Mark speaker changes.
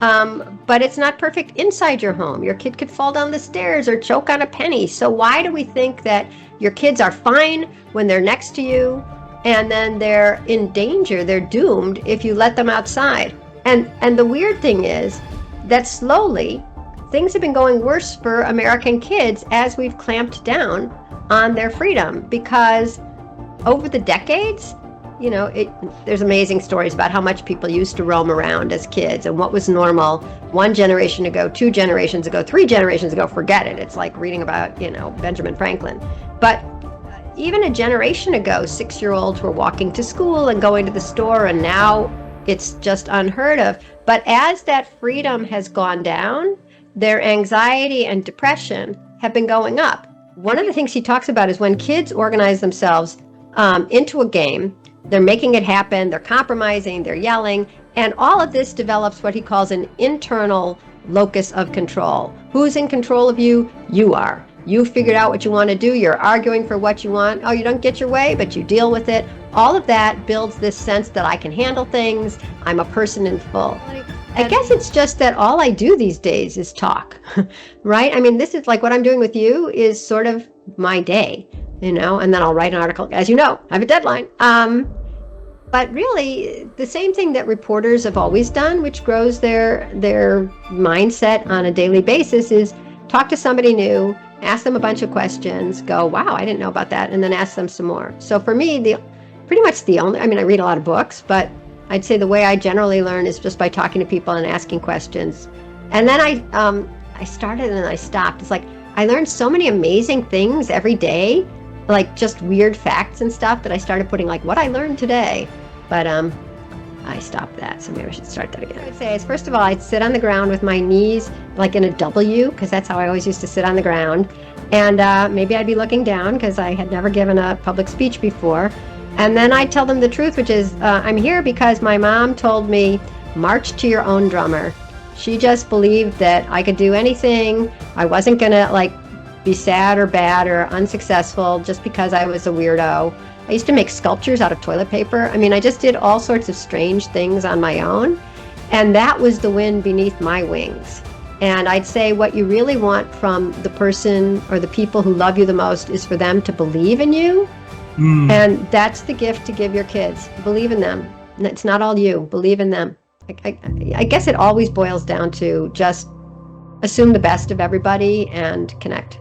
Speaker 1: But it's not perfect inside your home. Your kid could fall down the stairs or choke on a penny. So why do we think that your kids are fine when they're next to you, and then they're in danger, they're doomed if you let them outside? And the weird thing is that slowly things have been going worse for American kids as we've clamped down on their freedom, because over the decades, there's amazing stories about how much people used to roam around as kids and what was normal 1 generation ago, 2 generations ago, 3 generations ago. Forget it. It's like reading about, Benjamin Franklin. But even a generation ago, 6-year-olds were walking to school and going to the store, and now it's just unheard of. But as that freedom has gone down, their anxiety and depression have been going up. One of the things he talks about is when kids organize themselves into a game, they're making it happen, they're compromising, they're yelling, and all of this develops what he calls an internal locus of control. Who's in control of you? You are. You figured out what you want to do, you're arguing for what you want. Oh, you don't get your way, but you deal with it. All of that builds this sense that I can handle things, I'm a person in full. I guess it's just that all I do these days is talk, right? I mean, this is like what I'm doing with you is sort of my day, and then I'll write an article. As you know, I have a deadline. But really, the same thing that reporters have always done, which grows their mindset on a daily basis, is talk to somebody new, ask them a bunch of questions, go, wow, I didn't know about that, and then ask them some more. So for me, I read a lot of books, but I'd say the way I generally learn is just by talking to people and asking questions. And then I started and I stopped. It's like I learned so many amazing things every day, like just weird facts and stuff, that I started putting like what I learned today. But I stopped that, so maybe I should start that again. What I would say is, first of all, I'd sit on the ground with my knees like in a W, because that's how I always used to sit on the ground. And maybe I'd be looking down because I had never given a public speech before. And then I'd tell them the truth, which is, I'm here because my mom told me, march to your own drummer. She just believed that I could do anything. I wasn't going to be sad or bad or unsuccessful just because I was a weirdo. I used to make sculptures out of toilet paper. I just did all sorts of strange things on my own. And that was the wind beneath my wings. And I'd say what you really want from the person or the people who love you the most is for them to believe in you. And that's the gift to give your kids. Believe in them. It's not all you. Believe in them. I guess it always boils down to just assume the best of everybody and connect.